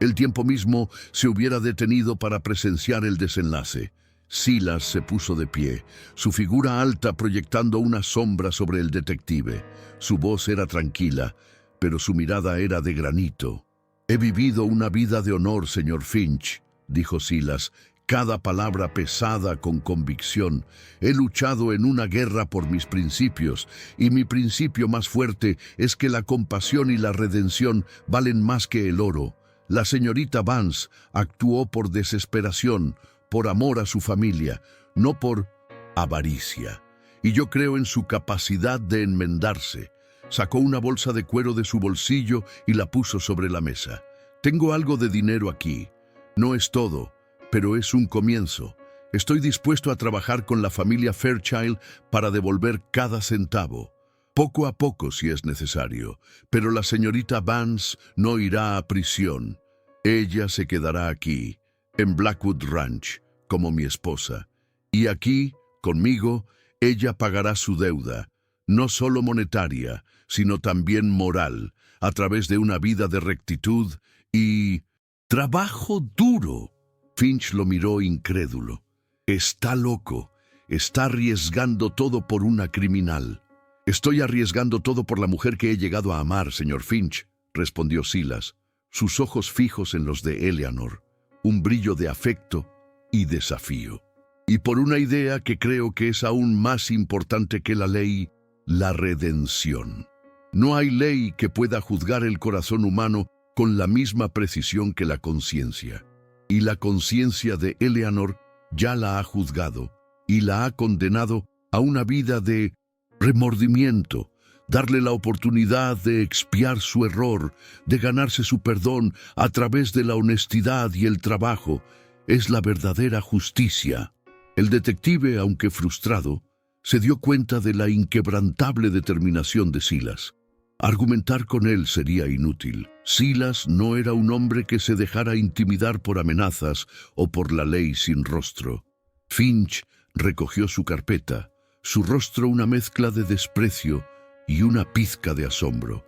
el tiempo mismo se hubiera detenido para presenciar el desenlace. Silas se puso de pie, su figura alta proyectando una sombra sobre el detective. Su voz era tranquila, pero su mirada era de granito. «He vivido una vida de honor, señor Finch», dijo Silas, cada palabra pesada con convicción. «He luchado en una guerra por mis principios, y mi principio más fuerte es que la compasión y la redención valen más que el oro. La señorita Vance actuó por desesperación, por amor a su familia, no por avaricia. Y yo creo en su capacidad de enmendarse». Sacó una bolsa de cuero de su bolsillo y la puso sobre la mesa. «Tengo algo de dinero aquí. No es todo, pero es un comienzo. Estoy dispuesto a trabajar con la familia Fairchild para devolver cada centavo. Poco a poco si es necesario, pero la señorita Vance no irá a prisión. Ella se quedará aquí, en Blackwood Ranch, como mi esposa. Y aquí, conmigo, ella pagará su deuda, no solo monetaria, sino también moral, a través de una vida de rectitud y trabajo duro». Finch lo miró incrédulo. «Está loco. Está arriesgando todo por una criminal». «Estoy arriesgando todo por la mujer que he llegado a amar, señor Finch», respondió Silas, sus ojos fijos en los de Eleanor, un brillo de afecto y desafío. «Y por una idea que creo que es aún más importante que la ley, la redención. No hay ley que pueda juzgar el corazón humano con la misma precisión que la conciencia. Y la conciencia de Eleanor ya la ha juzgado y la ha condenado a una vida de remordimiento, darle la oportunidad de expiar su error, de ganarse su perdón a través de la honestidad y el trabajo. Es la verdadera justicia». El detective, aunque frustrado, se dio cuenta de la inquebrantable determinación de Silas. Argumentar con él sería inútil. Silas no era un hombre que se dejara intimidar por amenazas o por la ley sin rostro. Finch recogió su carpeta, su rostro una mezcla de desprecio y una pizca de asombro.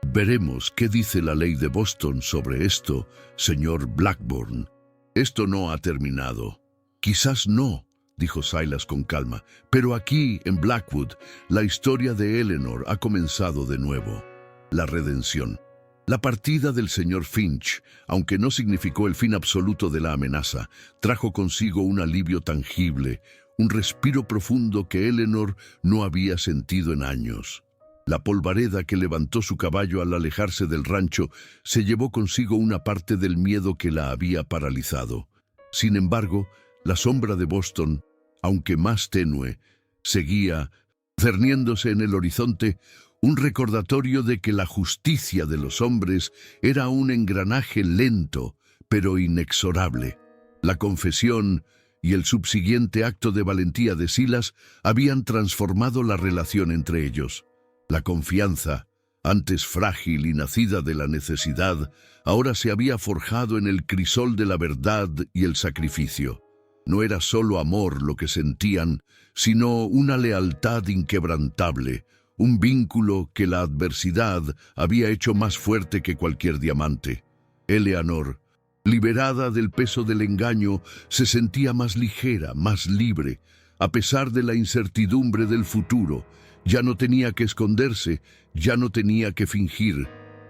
«Veremos qué dice la ley de Boston sobre esto, señor Blackburn. Esto no ha terminado». «Quizás no», dijo Silas con calma, «pero aquí, en Blackwood, la historia de Eleanor ha comenzado de nuevo. La redención. La partida del señor Finch, aunque no significó el fin absoluto de la amenaza, trajo consigo un alivio tangible, un respiro profundo que Eleanor no había sentido en años. La polvareda que levantó su caballo al alejarse del rancho se llevó consigo una parte del miedo que la había paralizado. Sin embargo, la sombra de Boston, aunque más tenue, seguía, cerniéndose en el horizonte, un recordatorio de que la justicia de los hombres era un engranaje lento, pero inexorable. La confesión y el subsiguiente acto de valentía de Silas habían transformado la relación entre ellos. La confianza, antes frágil y nacida de la necesidad, ahora se había forjado en el crisol de la verdad y el sacrificio. No era solo amor lo que sentían, sino una lealtad inquebrantable, un vínculo que la adversidad había hecho más fuerte que cualquier diamante. Eleanor, liberada del peso del engaño, se sentía más ligera, más libre, a pesar de la incertidumbre del futuro. Ya no tenía que esconderse, ya no tenía que fingir.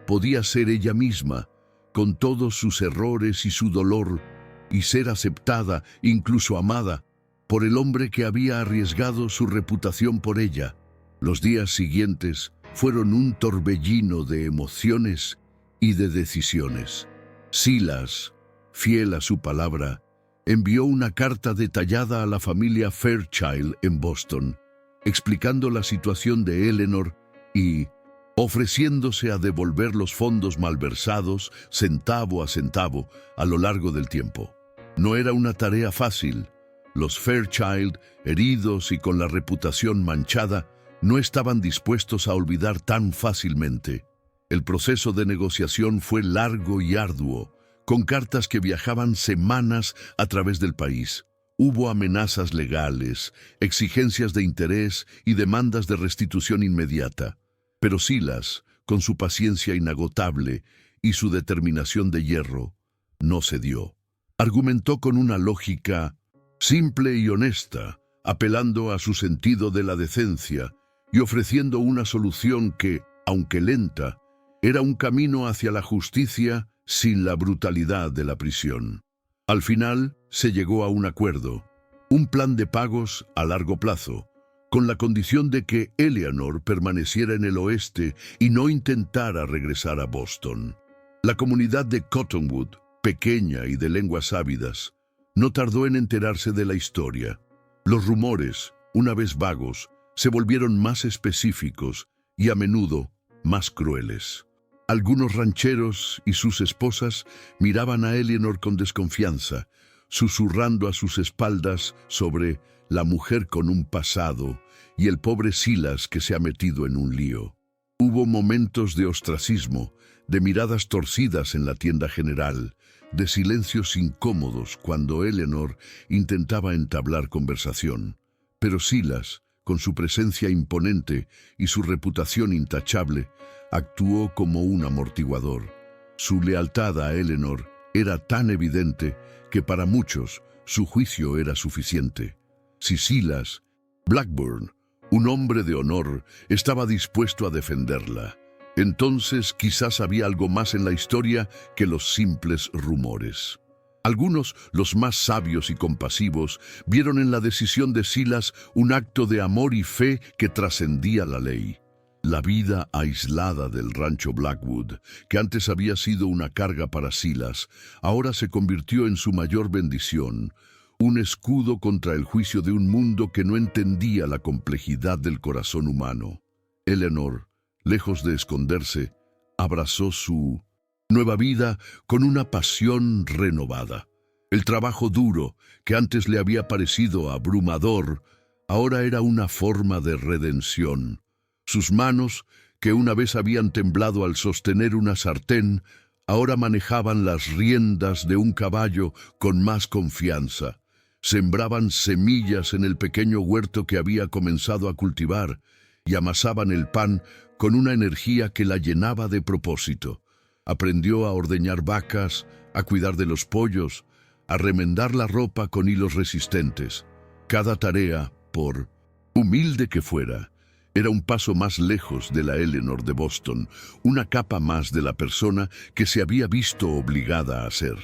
Podía ser ella misma, con todos sus errores y su dolor, y ser aceptada, incluso amada, por el hombre que había arriesgado su reputación por ella. Los días siguientes fueron un torbellino de emociones y de decisiones. Silas, fiel a su palabra, envió una carta detallada a la familia Fairchild en Boston, explicando la situación de Eleanor y ofreciéndose a devolver los fondos malversados centavo a centavo a lo largo del tiempo. No era una tarea fácil. Los Fairchild, heridos y con la reputación manchada, no estaban dispuestos a olvidar tan fácilmente. El proceso de negociación fue largo y arduo, con cartas que viajaban semanas a través del país. Hubo amenazas legales, exigencias de interés y demandas de restitución inmediata. Pero Silas, con su paciencia inagotable y su determinación de hierro, no cedió. Argumentó con una lógica simple y honesta, apelando a su sentido de la decencia y ofreciendo una solución que, aunque lenta, era un camino hacia la justicia sin la brutalidad de la prisión. Al final se llegó a un acuerdo, un plan de pagos a largo plazo, con la condición de que Eleanor permaneciera en el oeste y no intentara regresar a Boston. La comunidad de Cottonwood, pequeña y de lenguas ávidas, no tardó en enterarse de la historia. Los rumores, una vez vagos, se volvieron más específicos y a menudo más crueles. Algunos rancheros y sus esposas miraban a Eleanor con desconfianza, susurrando a sus espaldas sobre la mujer con un pasado y el pobre Silas que se ha metido en un lío. Hubo momentos de ostracismo, de miradas torcidas en la tienda general, de silencios incómodos cuando Eleanor intentaba entablar conversación. Pero Silas, con su presencia imponente y su reputación intachable, actuó como un amortiguador. Su lealtad a Eleanor era tan evidente que para muchos su juicio era suficiente. Si Silas Blackburn, un hombre de honor, estaba dispuesto a defenderla, entonces quizás había algo más en la historia que los simples rumores. Algunos, los más sabios y compasivos, vieron en la decisión de Silas un acto de amor y fe que trascendía la ley. La vida aislada del rancho Blackwood, que antes había sido una carga para Silas, ahora se convirtió en su mayor bendición, un escudo contra el juicio de un mundo que no entendía la complejidad del corazón humano. Eleanor, lejos de esconderse, abrazó su nueva vida con una pasión renovada. El trabajo duro, que antes le había parecido abrumador, ahora era una forma de redención. Sus manos, que una vez habían temblado al sostener una sartén, ahora manejaban las riendas de un caballo con más confianza. Sembraban semillas en el pequeño huerto que había comenzado a cultivar y amasaban el pan con una energía que la llenaba de propósito. Aprendió a ordeñar vacas, a cuidar de los pollos, a remendar la ropa con hilos resistentes. Cada tarea, por humilde que fuera, era un paso más lejos de la Eleanor de Boston, una capa más de la persona que se había visto obligada a ser.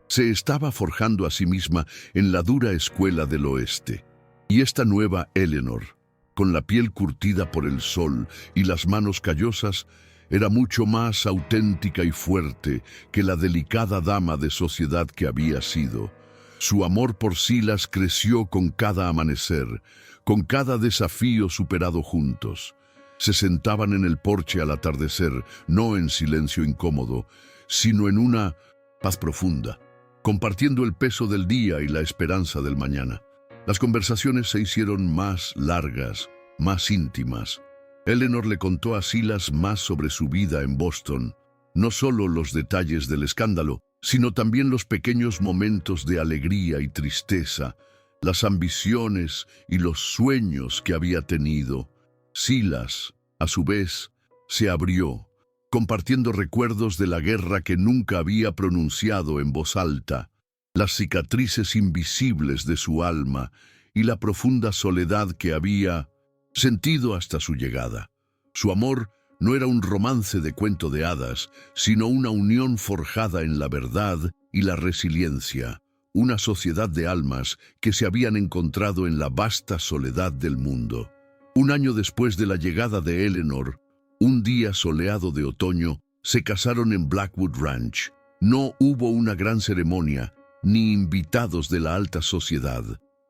Se estaba forjando a sí misma en la dura escuela del oeste. Y esta nueva Eleanor, con la piel curtida por el sol y las manos callosas, era mucho más auténtica y fuerte que la delicada dama de sociedad que había sido. Su amor por Silas creció con cada amanecer, con cada desafío superado juntos. Se sentaban en el porche al atardecer, no en silencio incómodo, sino en una paz profunda, compartiendo el peso del día y la esperanza del mañana. Las conversaciones se hicieron más largas, más íntimas. Eleanor le contó a Silas más sobre su vida en Boston, no solo los detalles del escándalo, sino también los pequeños momentos de alegría y tristeza, las ambiciones y los sueños que había tenido. Silas, a su vez, se abrió, compartiendo recuerdos de la guerra que nunca había pronunciado en voz alta, las cicatrices invisibles de su alma y la profunda soledad que había sentido hasta su llegada. Su amor no era un romance de cuento de hadas, sino una unión forjada en la verdad y la resiliencia, una sociedad de almas que se habían encontrado en la vasta soledad del mundo. Un año después de la llegada de Eleanor, un día soleado de otoño, se casaron en Blackwood Ranch. No hubo una gran ceremonia, ni invitados de la alta sociedad.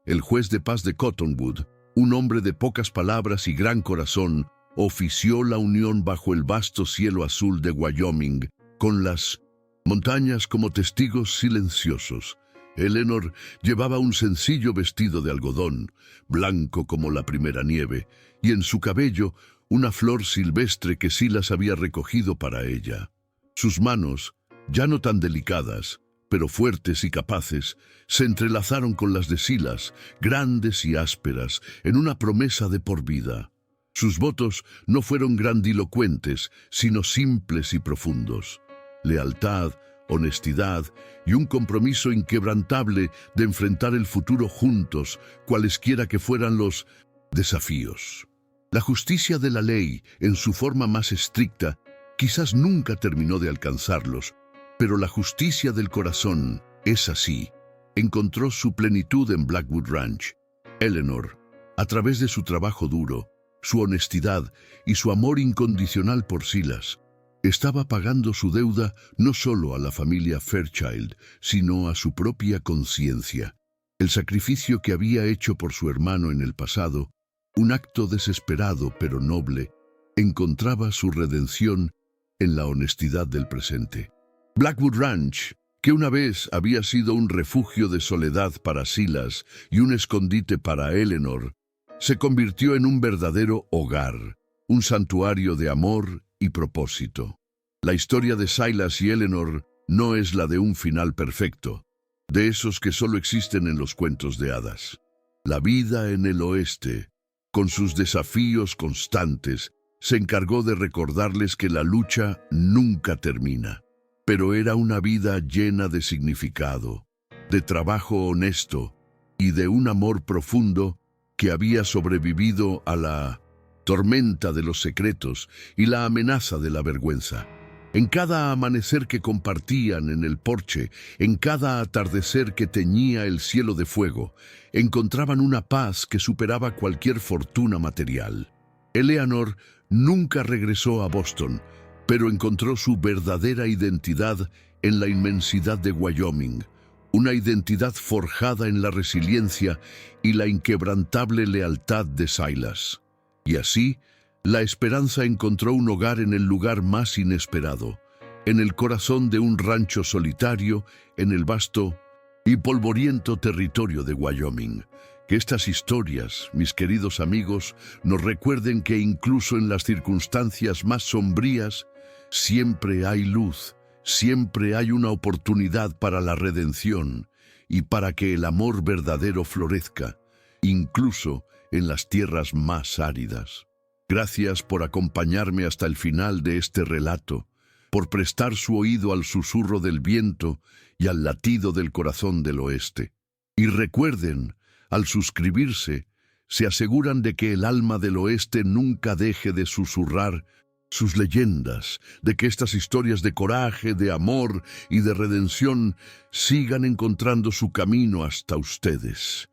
El juez de paz de Cottonwood, un hombre de pocas palabras y gran corazón, ofició la unión bajo el vasto cielo azul de Wyoming, con las montañas como testigos silenciosos. Eleanor llevaba un sencillo vestido de algodón, blanco como la primera nieve, y en su cabello una flor silvestre que Silas había recogido para ella. Sus manos, ya no tan delicadas, pero fuertes y capaces, se entrelazaron con las de Silas, grandes y ásperas, en una promesa de por vida. Sus votos no fueron grandilocuentes, sino simples y profundos. Lealtad, honestidad y un compromiso inquebrantable de enfrentar el futuro juntos, cualesquiera que fueran los desafíos. La justicia de la ley, en su forma más estricta, quizás nunca terminó de alcanzarlos, pero la justicia del corazón es así. Encontró su plenitud en Blackwood Ranch. Eleanor, a través de su trabajo duro, su honestidad y su amor incondicional por Silas, estaba pagando su deuda no solo a la familia Fairchild, sino a su propia conciencia. El sacrificio que había hecho por su hermano en el pasado, un acto desesperado pero noble, encontraba su redención en la honestidad del presente. Blackwood Ranch, que una vez había sido un refugio de soledad para Silas y un escondite para Eleanor, se convirtió en un verdadero hogar, un santuario de amor y propósito. La historia de Silas y Eleanor no es la de un final perfecto, de esos que solo existen en los cuentos de hadas. La vida en el oeste, con sus desafíos constantes, se encargó de recordarles que la lucha nunca termina. Pero era una vida llena de significado, de trabajo honesto y de un amor profundo que había sobrevivido a la tormenta de los secretos y la amenaza de la vergüenza. En cada amanecer que compartían en el porche, en cada atardecer que teñía el cielo de fuego, encontraban una paz que superaba cualquier fortuna material. Eleanor nunca regresó a Boston, pero encontró su verdadera identidad en la inmensidad de Wyoming, una identidad forjada en la resiliencia y la inquebrantable lealtad de Silas. Y así, la esperanza encontró un hogar en el lugar más inesperado, en el corazón de un rancho solitario, en el vasto y polvoriento territorio de Wyoming. Que estas historias, mis queridos amigos, nos recuerden que incluso en las circunstancias más sombrías, siempre hay luz, siempre hay una oportunidad para la redención y para que el amor verdadero florezca, incluso en las tierras más áridas. Gracias por acompañarme hasta el final de este relato, por prestar su oído al susurro del viento y al latido del corazón del oeste. Y recuerden, al suscribirse, se aseguran de que el alma del oeste nunca deje de susurrar sus leyendas, de que estas historias de coraje, de amor y de redención sigan encontrando su camino hasta ustedes.